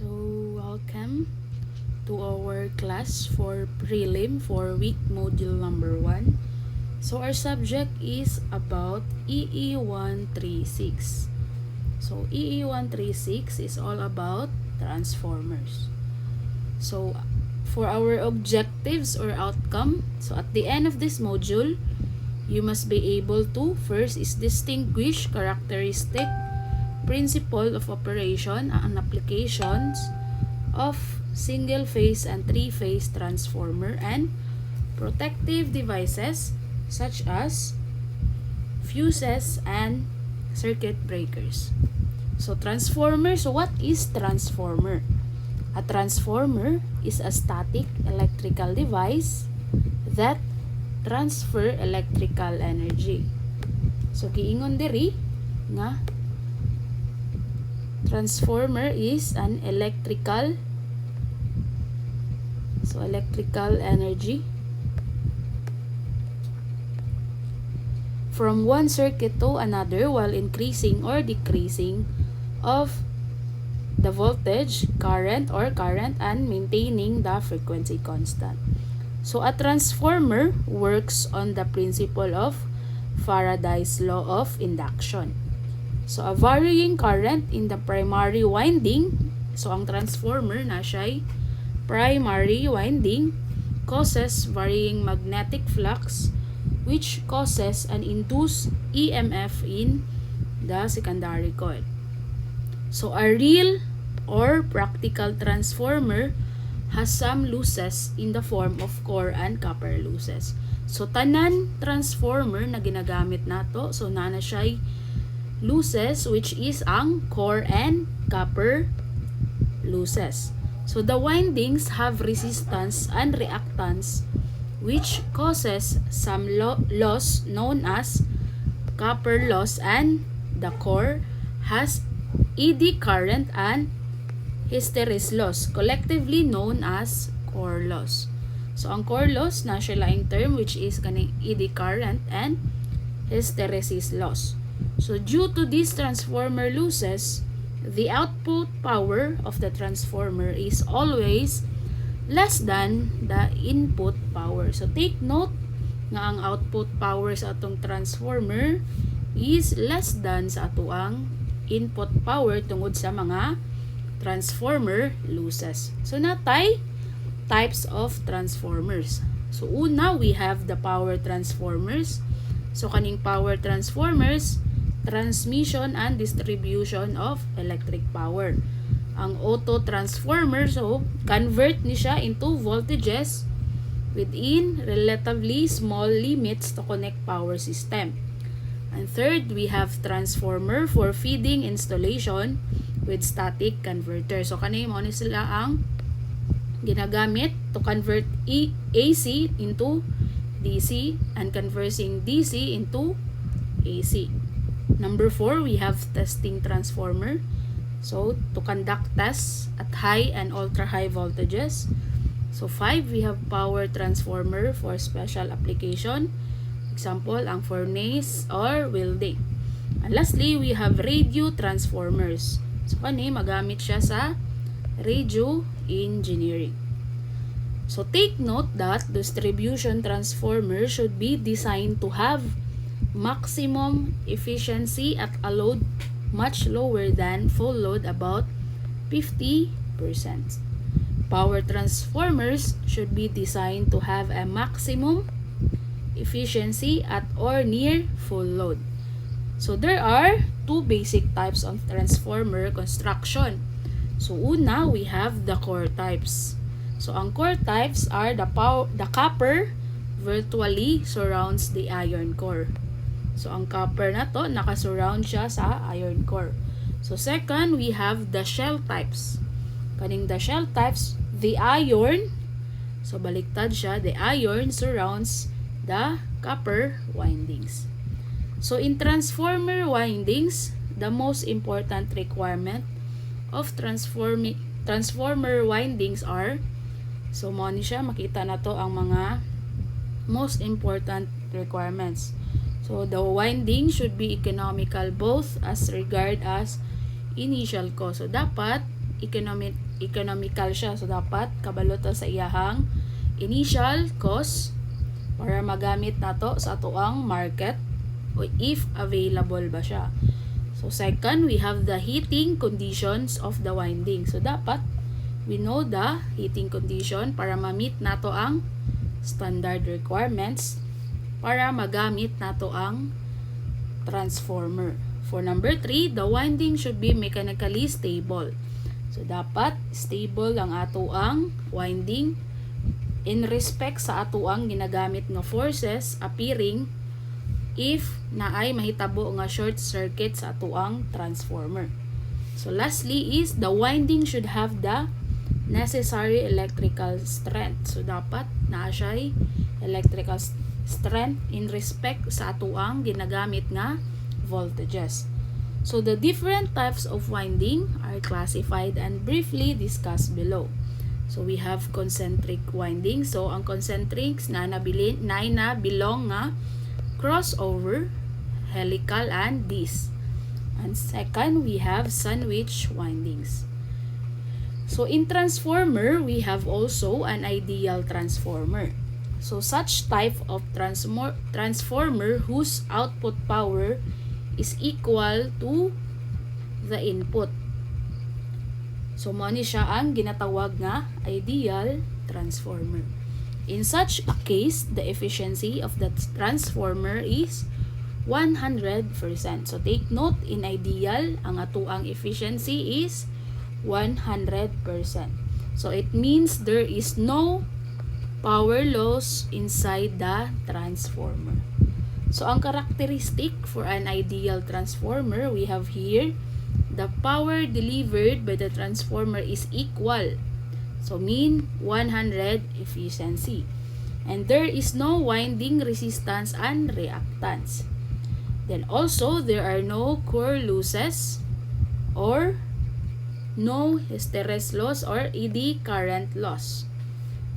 So, welcome to our class for prelim for week module number 1. So, our subject is about EE136. So, EE136 is all about transformers. So, for our objectives or outcome, so at the end of this module, you must be able to first is distinguish characteristic, principle of operation and applications of single-phase and three-phase transformer and protective devices such as fuses and circuit breakers. So transformer, so what is transformer? A transformer is a static electrical device that transfer electrical energy. So giingon diri nga transformer is an electrical energy from one circuit to another while increasing or decreasing of the voltage, current and maintaining the frequency constant. So a transformer works on the principle of Faraday's law of induction. So, a varying current in the primary winding, so ang transformer na siya'y primary winding, causes varying magnetic flux which causes an induced EMF in the secondary coil. So, a real or practical transformer has some losses in the form of core and copper losses. So, tanan transformer na ginagamit nato, so nana siya'y losses which is ang core and copper losses. So the windings have resistance and reactance which causes some loss known as copper loss, and the core has eddy current and hysteresis loss collectively known as core loss. So ang core loss na siya laing term which is kaning eddy current and hysteresis loss. So due to these transformer losses, the output power of the transformer is always less than the input power. So take note nga ang output power sa atong transformer is less than sa atoang input power tungod sa mga transformer losses. So natay types of transformers. So una, we have the power transformers. So kaning power transformers, transmission and distribution of electric power. Ang auto transformer, so convert ni siya into voltages within relatively small limits to connect power system. And third, we have transformer for feeding installation with static converter. So kanay mo ni sila ang ginagamit to convert AC into DC and converting DC into AC. Number 4, we have testing transformer. So, to conduct tests at high and ultra-high voltages. So, 5, we have power transformer for special application. Example, ang furnace or welding. And lastly, we have radio transformers. So, kani, magamit siya sa radio engineering. So, take note that distribution transformer should be designed to have maximum efficiency at a load much lower than full load, about 50%. Power transformers should be designed to have a maximum efficiency at or near full load. So there are two basic types of transformer construction. So una, we have the core types. So ang core types are the copper virtually surrounds the iron core. So, ang copper na to, nakasurround siya sa iron core. So, second, we have the shell types. Kaning the shell types, the iron, so baliktad siya, the iron surrounds the copper windings. So, in transformer windings, the most important requirement of transformer windings are, so mo ni siya, makita na to ang mga most important requirements. So, the winding should be economical both as regard as initial cost. So, dapat economical siya. So dapat kabalo ta sa iyahang initial cost para magamit nato sa atoang market o if available ba siya. So second, we have the heating conditions of the winding. So dapat we know the heating condition para ma-meet nato ang standard requirements para magamit nato ang transformer. For number 3, the winding should be mechanically stable. So dapat stable ang ato ang winding in respect sa ato ang ginagamit nga forces appearing if naay mahitabo nga short circuit sa ato ang transformer. So lastly is the winding should have the necessary electrical strength. So dapat naa siya electrical strength in respect sa ato ang ginagamit nga voltages. So the different types of winding are classified and briefly discussed below. So we have concentric winding. So ang concentrics na belong nga crossover, helical, and disc. And second, we have sandwich windings. So in transformer, we have also an ideal transformer. So such type of transformer whose output power is equal to the input. So mo ni siya ang ginatawag nga ideal transformer. In such a case, the efficiency of the transformer is 100%. So take note, in ideal, ang atuang efficiency is 100%. So it means there is no power loss inside the transformer. So ang characteristic for an ideal transformer, we have here, the power delivered by the transformer is equal. So mean 100 efficiency. And there is no winding resistance and reactance. Then also, there are no core losses or no hysteresis loss or eddy current loss.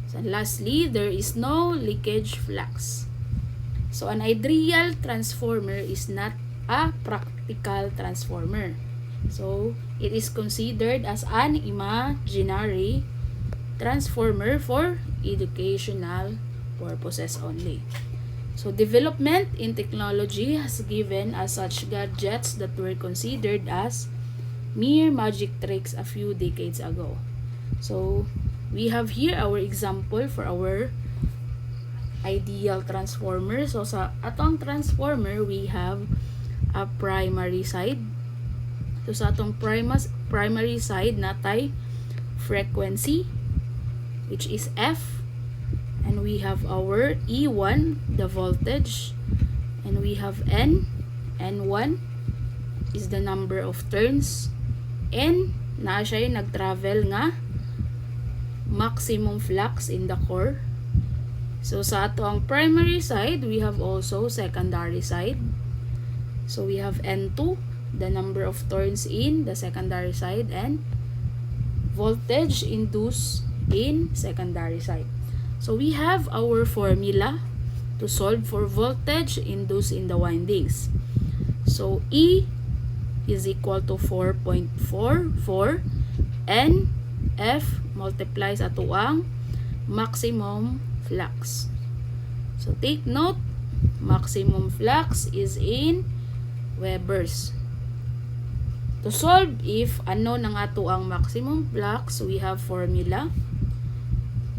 So lastly, there is no leakage flux. So an ideal transformer is not a practical transformer. So it is considered as an imaginary transformer for educational purposes only. So development in technology has given us such gadgets that were considered as mere magic tricks a few decades ago. So we have here our example for our ideal transformer. So sa atong transformer, we have a primary side. So sa atong primary side natay frequency, which is F, and we have our E1, the voltage, and we have N1 is the number of turns, N na siya yung nag-travel nga maximum flux in the core. So sa ato ang primary side, we have also secondary side. So we have N2, the number of turns in the secondary side, and voltage induced in secondary side. So we have our formula to solve for voltage induced in the windings. So E is equal to 4.44 and F multiplies ato ang maximum flux. So take note, maximum flux is in Webers. To solve if ano nang ato ang maximum flux, we have formula.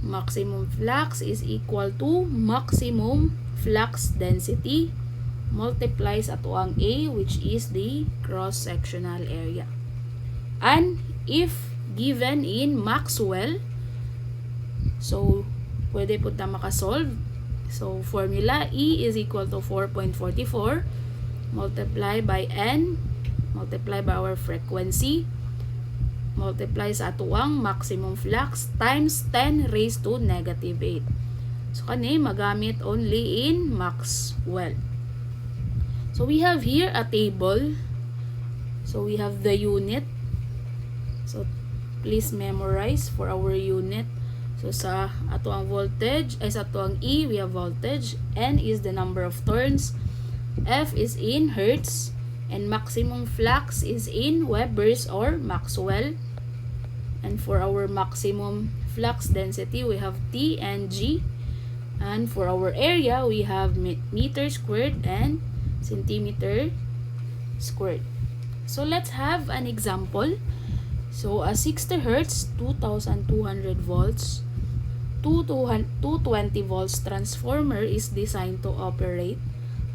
Maximum flux is equal to maximum flux density multiplies ato ang A, which is the cross-sectional area. And if given in Maxwell, so pwede po na makasolve. So formula E is equal to 4.44 multiplied by N multiply by our frequency multiply sa ato ang maximum flux times 10 raised to negative 8. So kani magamit only in Maxwell. So we have here a table. So we have the unit. So please memorize for our unit. So sa ato ang voltage, ay sa ato ang E, we have voltage. N is the number of turns. F is in Hertz. And maximum flux is in Webers or Maxwell. And for our maximum flux density, we have T and G. And for our area, we have meter squared and centimeter squared. So let's have an example. So a 60 Hz, 2200 volts, 220 volts transformer is designed to operate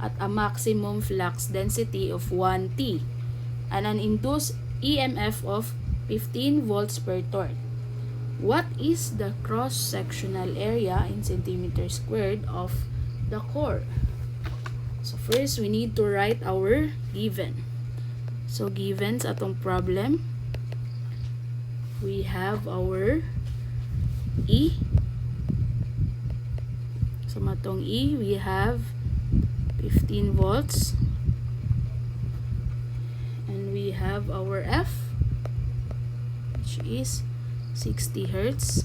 at a maximum flux density of 1 T and an induced EMF of 15 volts per torque. What is the cross-sectional area in centimeters squared of the core? So first, we need to write our given. So given sa atong problem, we have our E. So matong E, we have 15 volts. And we have our F, which is 60 Hertz.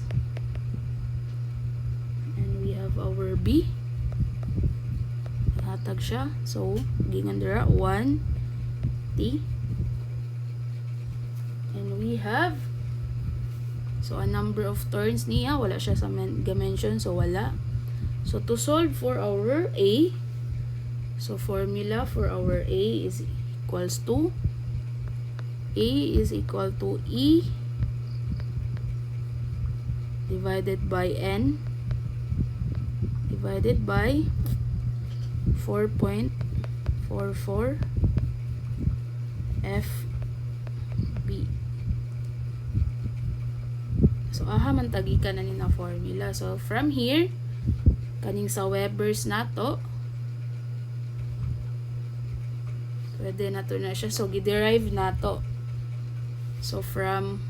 And we have our B. Hatag siya. So, gingan dira 1 T. And we have, so a number of turns niya, wala siya sa mention, so wala. So to solve for our A, so formula for our A is equals to E divided by N divided by 4.44 FB. So aha man tagikan na ni na formula. So from here, kaning sa Webers nato, pwede na to na siya. So gi-derive nato. So from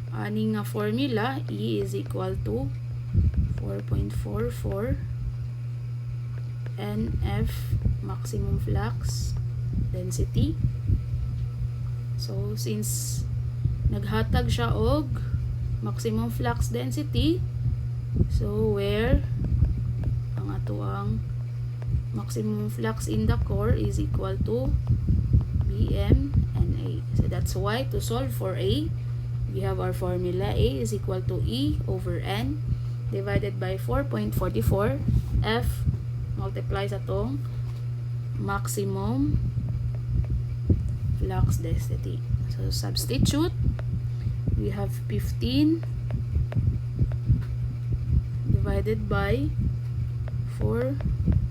aning nga formula, E is equal to 4.44 NF maximum flux density. So since naghatag siya og maximum flux density, so where ang atoang maximum flux in the core is equal to BM and A. So that's why to solve for A, we have our formula. A is equal to E over N divided by 4.44 F multiplies atong maximum flux density. So substitute, we have 15 divided by 4,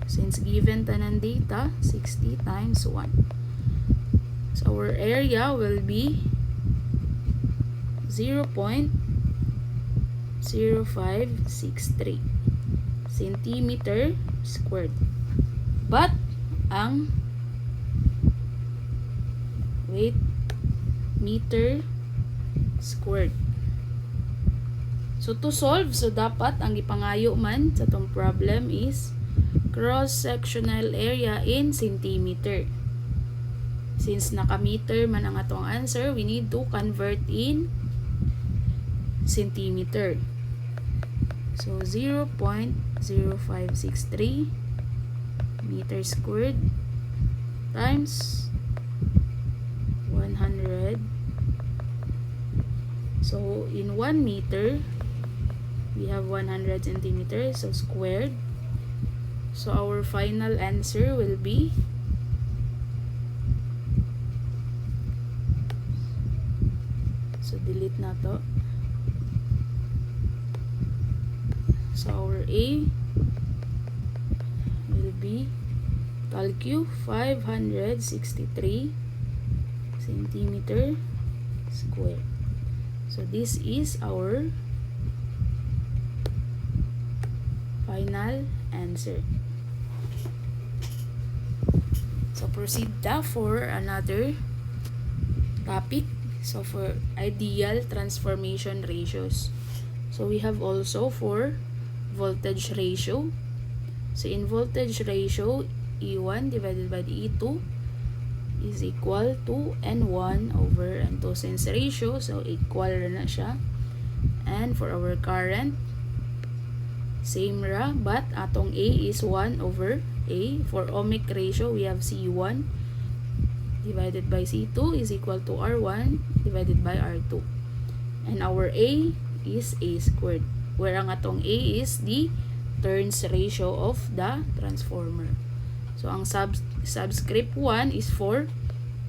since given tanan data, 60 times 1. So our area will be 0.0563 centimeter squared. But ang meter squared. So to solve, so dapat ang ipangayo man sa tong problem is cross-sectional area in centimeter. Since naka-meter man ang atong answer, we need to convert in centimeter. So 0.0563 meter squared times 100. So in 1 meter, we have 100 centimeters, so squared. So our final answer will be delete na to. So our A will be calcu 563 centimeter square. So this is our final answer. So proceed na for another topic. So for ideal transformation ratios. So we have also for voltage ratio. So in voltage ratio, E1 divided by E2 is equal to N1 over N2. Since ratio, so equal na siya. And for our current, same ra, but atong A is 1 over A. For ohmic ratio, we have C1 divided by C2 is equal to R1 divided by R2. And our A is A squared, where ang atong A is the turns ratio of the transformer. So ang subscript 1 is for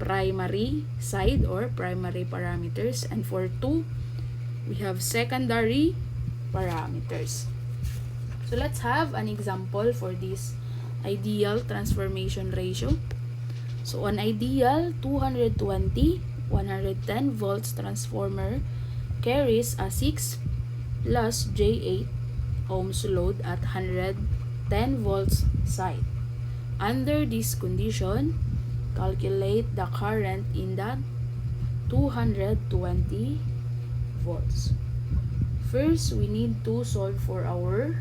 primary side or primary parameters, and for 2 we have secondary parameters. So let's have an example for this ideal transformation ratio. So an ideal 220 110 volts transformer carries a 6 plus J8 ohms load at 110 volts side. Under this condition, calculate the current in the 220 volts. First, we need to solve for our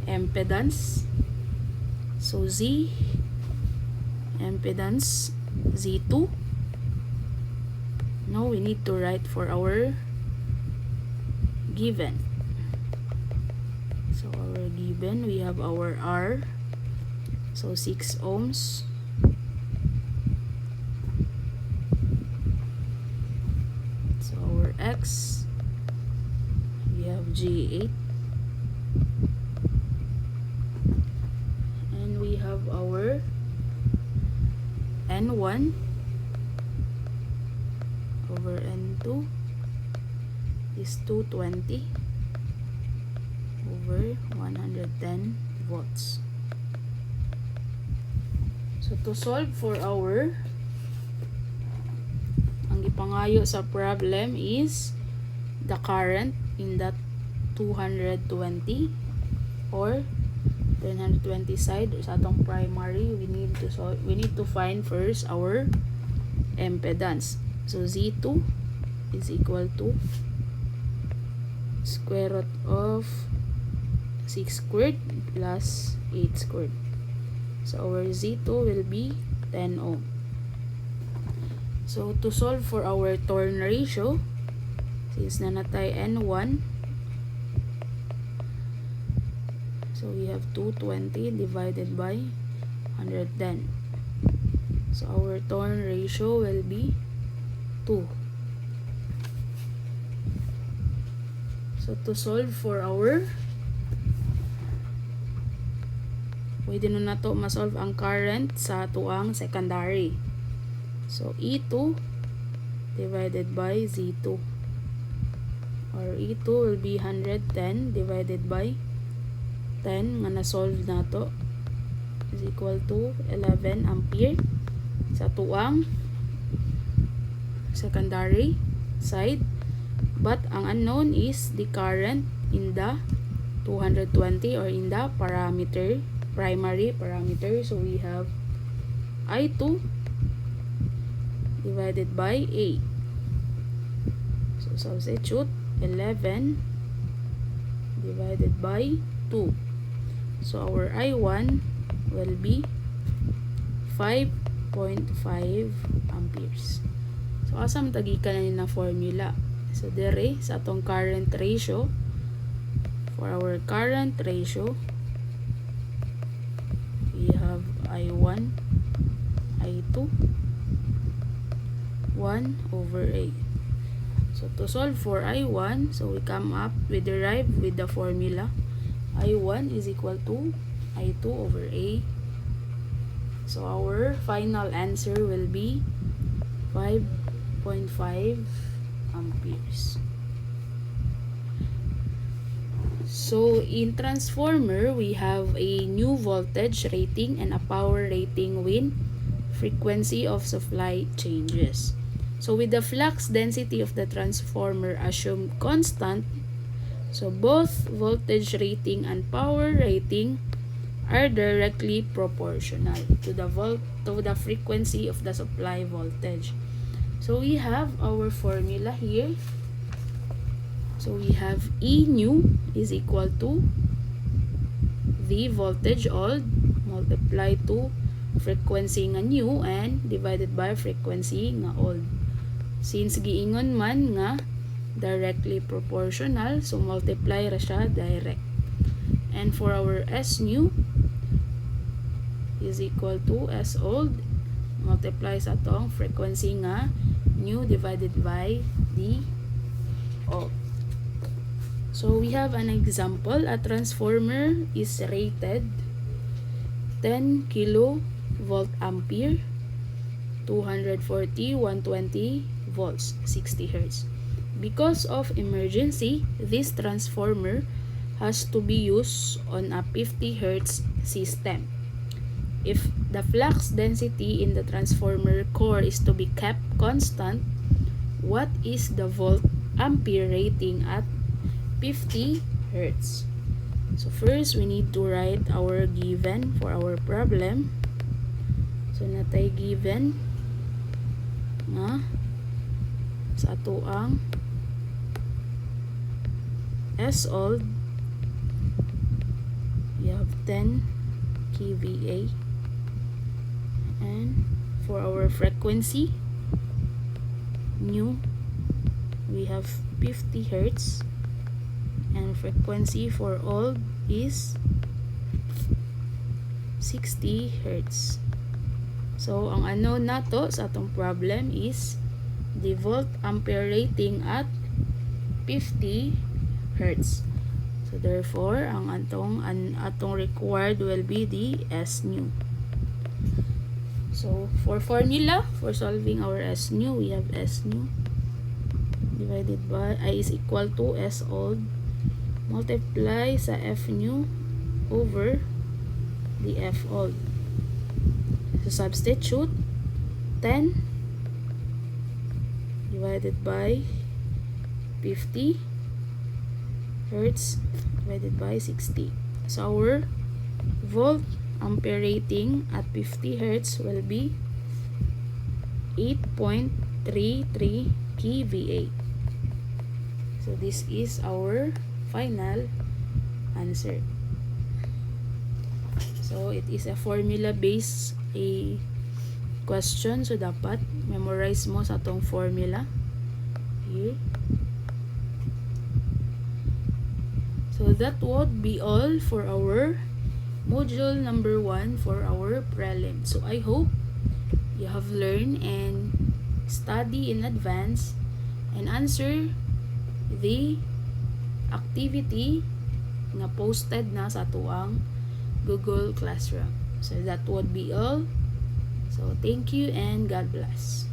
impedance. So Z impedance Z2. Now we need to write for our given. So our given, we have our R, so 6 ohms. So our X, we have G8, and we have our N1 over N2 is 220 over 110 volts. So to solve for our, ang ipangayo sa problem is the current in that 220 or 120 side sa atong primary. We need to find first our impedance. So Z2 is equal to square root of 6 squared plus 8 squared. So our Z2 will be 10 ohm. So to solve for our turn ratio, since nanatay N1, so we have 220 divided by 110. So our turn ratio will be 2. So to solve for our, pwede na to masolve ang current sa tuang secondary. So E2 divided by Z2, or E2 will be 110 divided by 10 nga na-solve na to is equal to 11 ampere sa tuang secondary side, but ang unknown is the current in the 220 or in the primary parameter. So we have I2 divided by A. So substitute 11 divided by 2. So our I1 will be 5.5 amperes. So asam tagikan na formula. So dere sa atong current ratio, for our current ratio, we have I1, I2, 1 over A. So to solve for I1, so we derive with the formula I1 is equal to I2 over A. So our final answer will be 5.5 amperes. So in transformer, we have a new voltage rating and a power rating when frequency of supply changes. So with the flux density of the transformer assumed constant, so both voltage rating and power rating are directly proportional to the frequency of the supply voltage. So we have our formula here. So we have E new is equal to the voltage old multiplied to frequency nga new and divided by frequency nga old. Since giingon man nga directly proportional, so multiply ra siya direct. And for our S new is equal to S old multiply sa atong frequency nga nu divided by the old. So we have an example. A transformer is rated 10 kilovolt ampere, 240, 120 volts, 60 hertz. Because of emergency, this transformer has to be used on a 50 hertz system. If the flux density in the transformer core is to be kept constant, what is the volt ampere rating at 50 hertz? So first, we need to write our given for our problem. So natay given nga sa ato ang S old, we have 10 kVA, and for our frequency nu we have 50 hertz, and frequency for old is 60 hertz. So ang unknown nato sa atong problem is the volt ampere rating at 50 hertz. So therefore ang atong required will be the S nu. So for formula for solving our S nu, we have S nu divided by I is equal to S old multiply sa F nu over the F old. So substitute 10 divided by 50 hertz divided by 60. So our volt ampere rating at 50 hertz will be 8.33 kVA. So this is our final answer. So it is a formula based question, so dapat memorize mo sa atong formula here. So that would be all for our module number 1 for our prelim. So I hope you have learned and study in advance and answer the activity na posted na sa tuang Google Classroom. So that would be all. So thank you and God bless.